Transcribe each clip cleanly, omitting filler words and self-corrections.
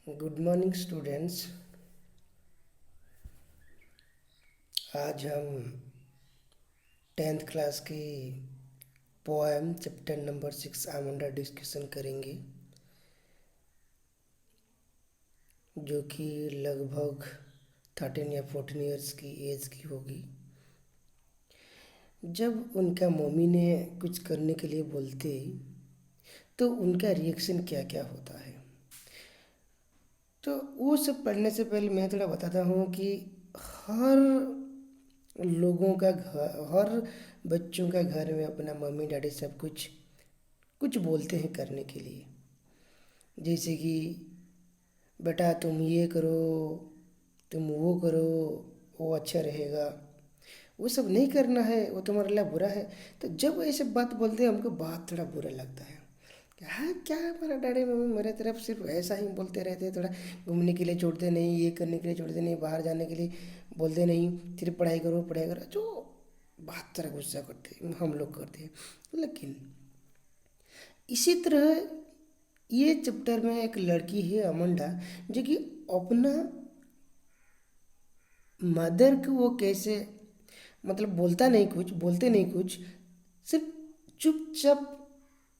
Good morning students. आज हम 10th class की पोएम चैप्टर नंबर 6 आमंडा डिस्कशन करेंगे, जो कि लगभग 13 या 14 ईयर्स की एज की होगी। जब उनका मम्मी ने कुछ करने के लिए बोलते तो उनका रिएक्शन क्या क्या होता है, तो वो सब पढ़ने से पहले मैं थोड़ा बताता हूँ कि हर लोगों का घर, हर बच्चों का घर में अपना मम्मी डैडी सब कुछ कुछ बोलते हैं करने के लिए। जैसे कि बेटा तुम ये करो, तुम वो करो, वो अच्छा रहेगा, वो सब नहीं करना है, वो तुम्हारे लिए बुरा है। तो जब ऐसे बात बोलते हैं हमको बात थोड़ा बुरा लगता है कि हाँ क्या हमारा डैडी मम्मी मेरे तरफ सिर्फ ऐसा ही बोलते रहते हैं, थोड़ा घूमने के लिए छोड़ते नहीं, ये करने के लिए छोड़ते नहीं, बाहर जाने के लिए बोलते नहीं, सिर्फ पढ़ाई करो, जो बात तरह गुस्सा करते हम लोग करते हैं। लेकिन इसी तरह ये चैप्टर में एक लड़की है अमंडा, जो कि अपना मदर को वो कैसे, मतलब बोलते नहीं कुछ, सिर्फ चुपचाप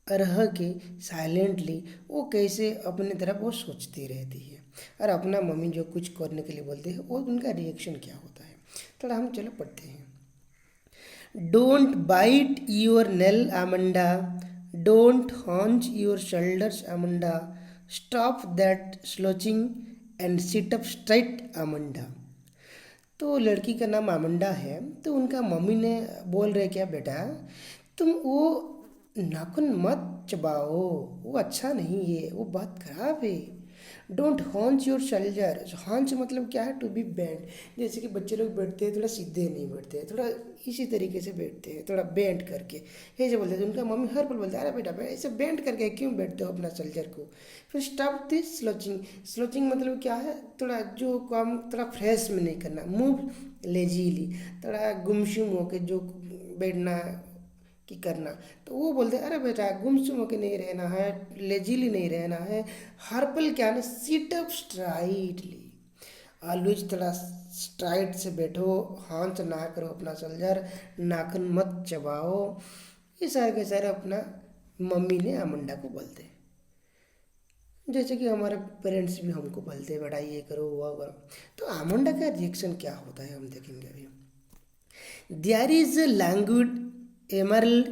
रह के साइलेंटली वो कैसे अपने तरफ वो सोचती रहती है, और अपना मम्मी जो कुछ करने के लिए बोलते हैं वो उनका रिएक्शन क्या होता है। थोड़ा हम चलो पढ़ते हैं। Don't bite your nail Amanda, don't hunch your shoulders Amanda, stop that slouching and sit up straight Amanda. तो लड़की का नाम अमंडा है, तो उनका मम्मी ने बोल रहे क्या बेटा तुम वो नाखून मत चबाओ, वो अच्छा नहीं है, वो बात खराब है। डोंट हॉन्च योर शोल्डर, हॉन्च मतलब क्या है, टू बी बेंड। जैसे कि बच्चे लोग बैठते हैं थोड़ा सीधे नहीं बैठते हैं, थोड़ा इसी तरीके से बैठते हैं, थोड़ा बेंड करके ऐसे बोलते हैं। उनका मम्मी हर पल बोलता है अरे बेटा ऐसे बेंड करके क्यों बैठते हो अपना शोल्डर को। फिर स्टॉप दिस स्लोचिंग, स्लोचिंग मतलब क्या है, थोड़ा जो काम थोड़ा फ्रेश में नहीं करना, मूव लेजीली, थोड़ा गुमसुम होके जो बैठना कि करना। तो वो बोलते हैं अरे बेटा गुमसुम होके नहीं रहना है, लेजीली नहीं रहना है, हर पल क्या ना सिट अप स्ट्राइटली, ऑलवेज थोड़ा स्ट्राइट से बैठो, हाथ ना करो अपना शोल्डर, नाखून मत चबाओ। ये सारे के सारे अपना मम्मी ने अमंडा को बोलते हैं, जैसे कि हमारे पेरेंट्स भी हमको बोलते हैं बेटा ये करो वो करो। तो अमंडा का रिएक्शन क्या होता है हम देखेंगे अभी। There is a languid emerald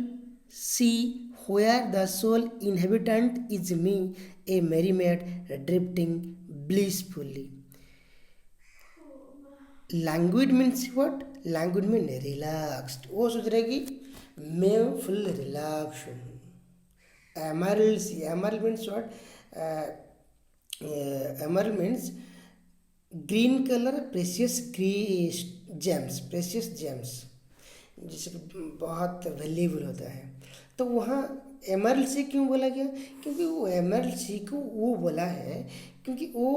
sea where the sole inhabitant is me, a merry maid drifting blissfully. Languid means what? Languid means relaxed. वो सोच रहे कि मैं फुल रिलैक्स हूँ। Emerald sea, emerald means what? Uh, emerald means green colour, precious James, precious James जैसे कि बहुत valuable होता है। तो वहाँ एमरल्ड सी क्यों बोला गया, क्योंकि वो एमरल्ड सी को वो बोला है क्योंकि वो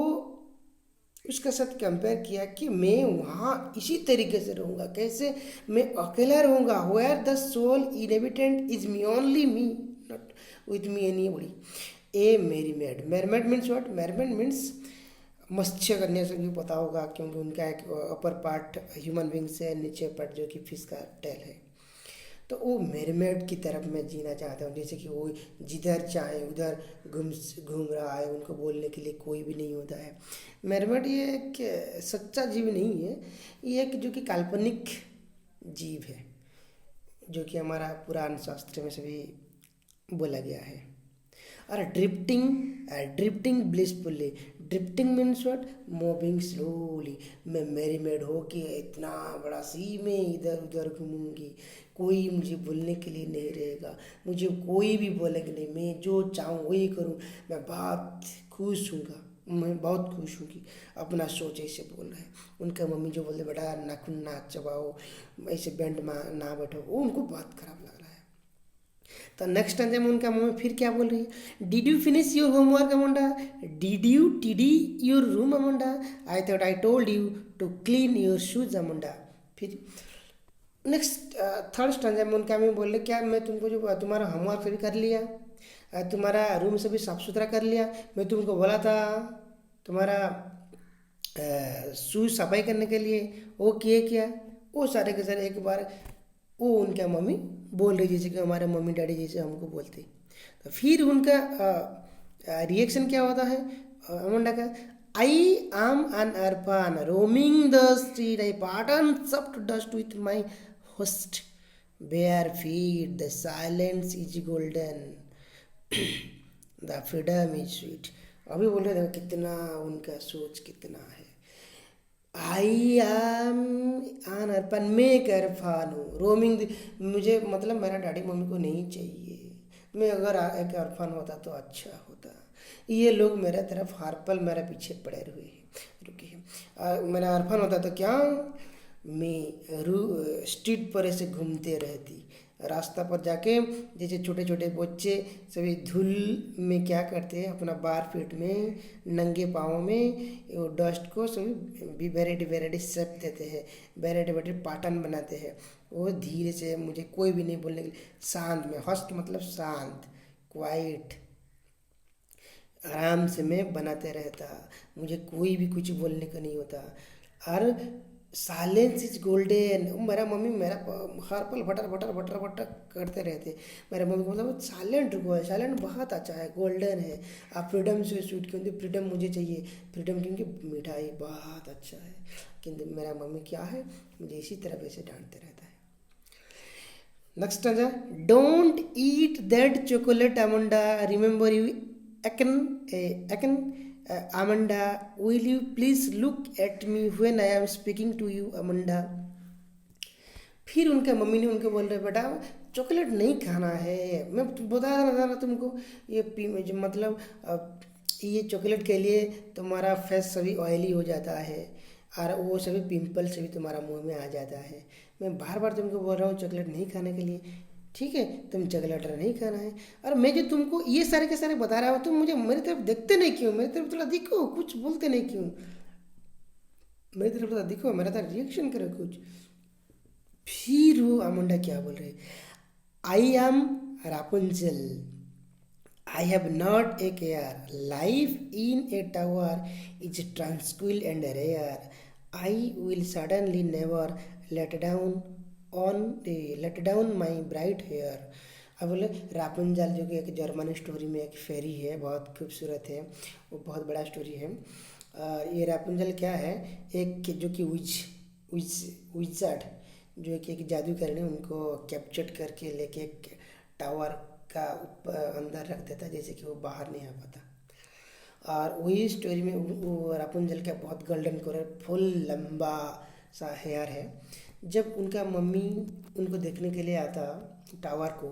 उसके साथ कंपेयर किया कि मैं वहाँ इसी तरीके से रहूँगा, कैसे मैं अकेला रहूँगा, where the sole inhabitant is me only me, not with me anybody. A mermaid, mermaid means what, mermaid means मत्स्य कन्या से भी पता होगा, क्योंकि उनका एक अपर पार्ट ह्यूमन बींग से, नीचे पार्ट जो कि फिश का टेल है। तो वो मेरमेड की तरफ मैं जीना चाहता हूँ, जैसे कि वो जिधर चाहे उधर घूम घूम रहा है, उनको बोलने के लिए कोई भी नहीं होता है। मेरमेड ये एक सच्चा जीव नहीं है, ये एक जो कि काल्पनिक जीव है, जो कि हमारा पुराण शास्त्र में से भी बोला गया है। और drifting blissfully, drifting means what, moving slowly. मैं मेरी मेड हो के इतना बड़ा सी में इधर उधर घूमूंगी, कोई मुझे बोलने के लिए नहीं रहेगा, मुझे कोई भी बोलेंगे नहीं, मैं जो चाहूँ वही करूँ, मैं बहुत खुश हूँगा, मैं बहुत खुश हूँ कि अपना सोच ऐसे बोल रहे हैं। उनका मम्मी जो बोलते बेटा नाखून ना चबाओ, ऐसे बैंड में ना बैठो, वो उनको बहुत खराब लग रहा है। तो नेक्स्ट टाइम उनका मम्मी फिर क्या बोल रही है, did you finish your homework Amanda, did you tidy your room Amanda, I thought I told you to clean your shoes Amanda. फिर नेक्स्ट थर्ड स्टैंडर्ड में उनका मम्मी बोल रहे क्या मैं तुमको जो तुम्हारा होमवर्क सभी कर लिया, तुम्हारा रूम से भी साफ सुथरा कर लिया, मैं तुमको बोला था तुम्हारा शूज सफाई करने के लिए वो किए क्या, वो सारे के सारे एक बार वो उनका मम्मी बोल रही जैसे कि हमारे मम्मी डैडी जैसे हमको बोलते। तो फिर उनका रिएक्शन क्या होता है अमंडा का, I am an orphan roaming the street, I pardon soft dust with my host, bare feet the silence is golden, the freedom is sweet. अभी बोल रहे थे कितना उनका सोच कितना है। आई एम आन अरफान, मैं एक अरफान हूँ, रोमिंग मुझे मतलब मेरा डैडी मम्मी को नहीं चाहिए, मैं अगर एक अरफान होता तो अच्छा होता। ये लोग मेरा तरफ हर पल मेरे पीछे पड़े हुए हैं, रुकिए मेरा अरफान होता तो क्या, मैं स्ट्रीट पर ऐसे घूमते रहती, रास्ता पर जाके जैसे छोटे छोटे बच्चे सभी धूल में क्या करते हैं अपना बार फीट में नंगे पाँव में वो डस्ट को सभी भी वेराइटी वेराइटी शेप देते हैं, वेराइटी वेराइटी पैटर्न बनाते हैं। वो धीरे से मुझे कोई भी नहीं बोलने के लिए, शांत में, हस्त मतलब शांत, क्वाइट, आराम से मैं बनाते रहता, मुझे कोई भी कुछ बोलने का नहीं होता। और साइलेंस इज गोल्डन, मेरा मम्मी मेरा हर पल भटर भटर भटर भटर करते रहते, मेरे मम्मी को मतलब साइलेंट रुको है, साइलेंट बहुत अच्छा है, गोल्डन है। आप फ्रीडम से स्वीट क्योंकि फ्रीडम मुझे चाहिए, फ्रीडम क्योंकि मिठाई बहुत अच्छा है, किंतु मेरा मम्मी क्या है मुझे इसी तरह वैसे डांटते रहता है। नेक्स्ट आ जा, don't eat that chocolate Amanda, remember you Akin, Akin, Amanda, will you please look at me when I am speaking to you, Amanda? फिर उनके मम्मी ने उनको बोल रहे बेटा चॉकलेट नहीं खाना है, मैं बता रहा था ना तुमको, ये मतलब ये चॉकलेट के लिए तुम्हारा फेस सभी ऑयली हो जाता है और वो सभी पिंपल सभी तुम्हारा मुंह में आ जाता है। मैं बार बार तुमको बोल रहा हूँ चॉकलेट नहीं खाने के लिए, ठीक है, तुम चॉकलेट नहीं खाना है। और मैं जो तुमको ये सारे के सारे बता रहा हूँ तुम मुझे मेरी तरफ देखते नहीं क्यों, मेरी तरफ थोड़ा दिखो, कुछ बोलते नहीं क्यों, मेरी तरफ थोड़ा दिखो, मेरा तरफ रिएक्शन करो कुछ। फिर वो अमंडा क्या बोल रहे, I am Rapunzel, I have not a care. Life in a tower is tranquil and rare. I will certainly never let down my bright hair. अब बोले रापुंजल जो कि एक जर्मन स्टोरी में एक फेरी है, बहुत खूबसूरत है, वो बहुत बड़ा स्टोरी है। ये रापुंजल क्या है, एक जो कि विजार्ड जो कि एक जादूगर ने उनको कैप्चर करके लेके एक टावर का अंदर रख देता जैसे कि वो बाहर नहीं आ पाता। और वही स्टोरी में वो रापुंजल का बहुत गोल्डन कलर फुल लंबा सा हेयर है। जब उनका मम्मी उनको देखने के लिए आता टावर को,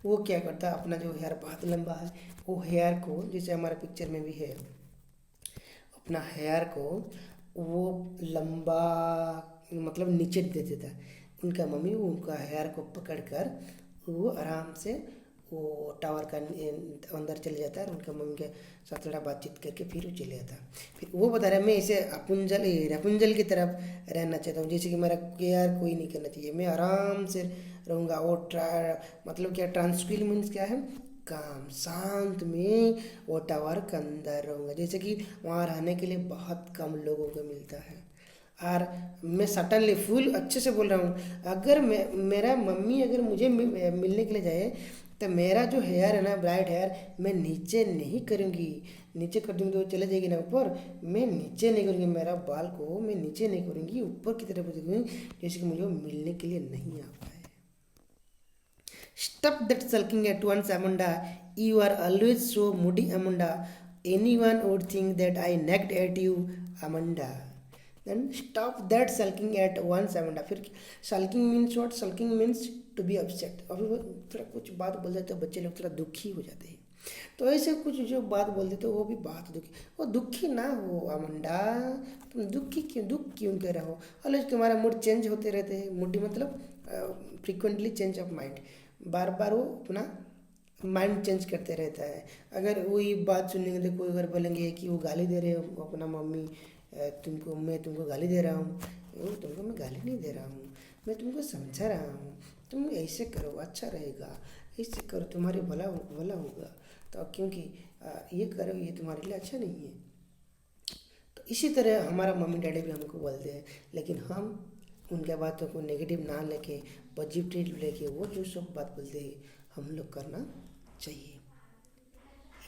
वो क्या करता अपना जो हेयर बहुत लंबा है वो हेयर को, जैसे हमारे पिक्चर में भी है, अपना हेयर को वो लंबा मतलब नीचे दे देता। उनका मम्मी उनका हेयर को पकड़ कर वो आराम से वो टावर का अंदर चले जाता है और उनका मम्मी के साथ थोड़ा बातचीत करके फिर वो चले जाता है। फिर वो बता रहा है मैं इसे रापुंजल की तरफ रहना चाहता हूँ, जैसे कि मेरा केयर कोई नहीं करना चाहिए, मैं आराम से रहूँगा। वो मतलब क्या ट्रांसक्विल मीन्स क्या है, काम, शांत में वो टावर के अंदर रहूँगा, जैसे कि वहाँ रहने के लिए बहुत कम लोगों को मिलता है। और मैं सटनली फुल अच्छे से बोल रहा हूँ, अगर मेरा मम्मी अगर मुझे मिलने के लिए जाए तो मेरा जो हेयर है ना ब्राइट हेयर, मैं नीचे नहीं करूँगी, नीचे कर दूँगी तो चले जाएगी ना ऊपर, मैं नीचे नहीं करूँगी, मेरा बाल को मैं नीचे नहीं करूँगी, ऊपर की तरफ देखूँगी, जैसे कि मुझे मिलने के लिए नहीं आ पाए। Stop that sulking at once, Amanda. You are always so moody, Amanda. Anyone would think that I nagged at you, Amanda. Then stop that sulking at once, Amanda. फिर sulking means what? Sulking means to be upset. अभी वो थोड़ा कुछ बात बोल देते तो बच्चे लोग थोड़ा दुखी हो जाते हैं, तो ऐसे कुछ जो बात बोल देते वो भी बात दुखी, वो दुखी ना हो अमंडा, तुम दुख क्यों कर रहे हो? ऑलवेज तुम्हारा मूड चेंज होते रहते हैं, मूडी मतलब फ्रिक्वेंटली चेंज ऑफ माइंड, बार बार वो अपना माइंड चेंज करते रहता है। अगर वही बात सुनेंगे तो कोई अगर बोलेंगे कि वो गाली दे रहे हो अपना मम्मी, तुमको मैं तुमको गाली दे रहा हूँ, तुमको मैं गाली नहीं दे रहा हूँ, मैं तुमको समझा रहा हूँ, तुम ऐसे करो अच्छा रहेगा, ऐसे करो तुम्हारे भला होगा, तो क्योंकि ये करो ये तुम्हारे लिए अच्छा नहीं है। इसी तरह हमारा मम्मी डैडी भी हमको बोलते हैं, लेकिन हम उनके बातों को नेगेटिव ना लेके पॉजिटिव लेके वो जो सब बात बोलते हैं हम लोग करना चाहिए।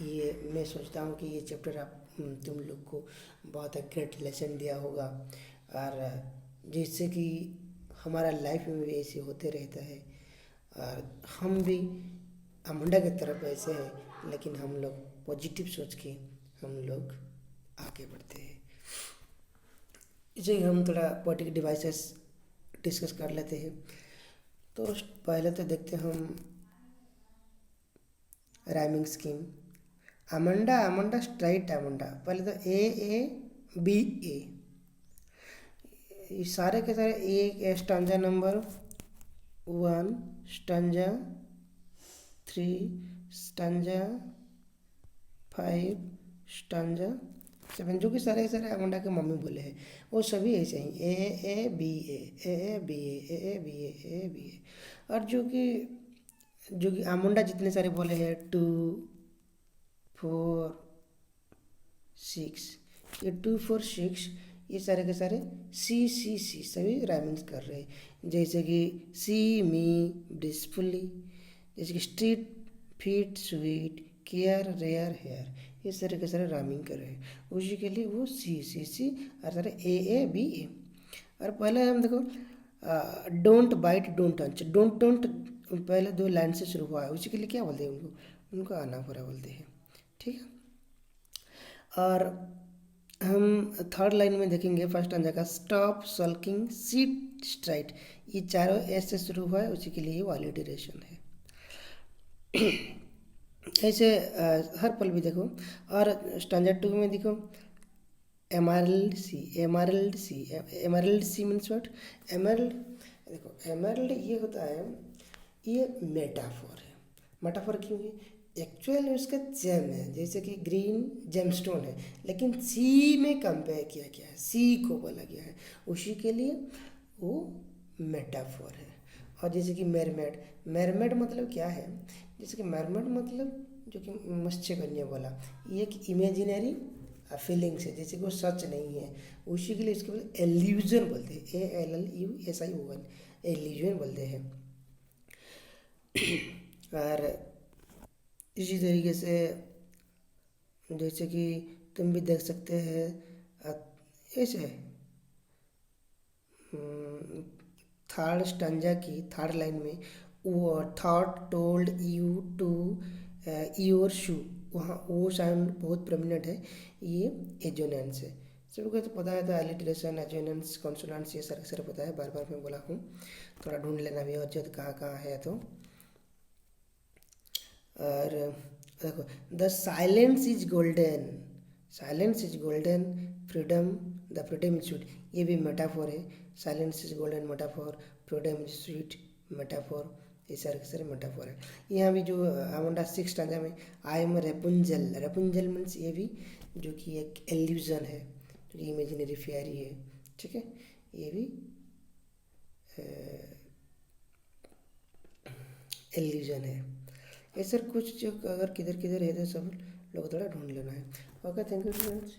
ये मैं सोचता हूँ कि ये चैप्टर आप तुम लोग को बहुत ग्रेट लेसन दिया होगा, और जिससे कि हमारा लाइफ में भी ऐसे होते रहता है, और हम भी अमुंडा की तरफ ऐसे हैं, लेकिन हम लोग पॉजिटिव सोच के हम लोग आगे बढ़ते हैं। इसे हम थोड़ा पोएटिक डिवाइसेस डिस्कस कर लेते हैं। तो पहले तो देखते हैं हम rhyming scheme. Amanda Amanda straight Amanda, पहले तो बी ए, ये सारे के सारे A stanza number 1, stanza 3, stanza 5, stanza 7, जो कि सारे के सारे अमंडा के मम्मी बोले हैं वो सभी ऐसे ही A B A B A B A B A. और जो कि अमुंडा जितने सारे बोले हैं 2, 4, 6, ये 2, 4, 6 ये सारे के सारे सी सभी राइमिंग्स कर रहे हैं। जैसे कि सी मी ब्लिसफुली, जैसे कि street feet sweet care rare hair, ये सारे के सारे राइमिंग कर रहे हैं। उसी के लिए वो सी और सारे ए बी ए। और पहले हम देखो don't bite don't touch, don't पहले 2 लाइन से शुरू हुआ है, उसी के लिए क्या बोलते हैं उनको अनाफोरा बोलते हैं, ठीक है। और हम थर्ड लाइन में देखेंगे फर्स्ट आंसर का स्टॉप सल्किंग सीट स्ट्राइट, ये चारों एस से शुरू हुआ है, उसी के लिए वो अलिटरेशन है। ऐसे हर पल भी देखो। और स्टैंडर्ड 2 में देखो emerald sea means what, emerald, देखो एमरल्ड ये होता है, ये मेटाफोर है। मेटाफोर क्यों है? एक्चुअल उसका जेम है, जैसे कि ग्रीन जेमस्टोन है, लेकिन सी में कंपेयर किया गया है, सी को बोला गया है, उसी के लिए वो मेटाफोर है। और जैसे कि मेरमेड मतलब क्या है? जैसे कि मेरमेड मतलब जो कि मत्स्यकन्या बोला, ये एक इमेजिनरी फीलिंग्स है, जैसे कि वो सच नहीं है, उसी के लिए इसके बोले एल्यूजन बोलते हैं, ALLUSION, एल्यूजन बोलते हैं। और इसी तरीके से जैसे कि तुम भी देख सकते हैं ऐसे थर्ड स्टंजा की थर्ड लाइन में वो thought told you to your shoe, वहाँ वो साउंड बहुत प्रोमिनेंट है, ये एजोनेंस है। सबको तो पता है, तो एलिटरेशन एजोनेंस कॉन्सोनेंट्स ये सारे सारे पता है, बार बार मैं बोला हूँ, थोड़ा ढूंढ लेना भी और जब कहाँ कहाँ है तो। और देखो the silence is golden, silence is golden, freedom the freedom is sweet, ये भी मेटाफोर है। Silence is golden metaphor, freedom is sweet metaphor, ये सारे मेटाफोर है। यहाँ भी जो अमंडा 6 स्टैंजा में I am Rapunzel, Rapunzel means ये भी जो कि एक एल्यूजन है, जो कि इमेजिनरी फेयरी है, ठीक है, ये भी एल्यूजन है। ये सर कुछ जो अगर किधर किधर है तो सब लोग थोड़ा ढूंढ लेना है। Okay, thank you friends.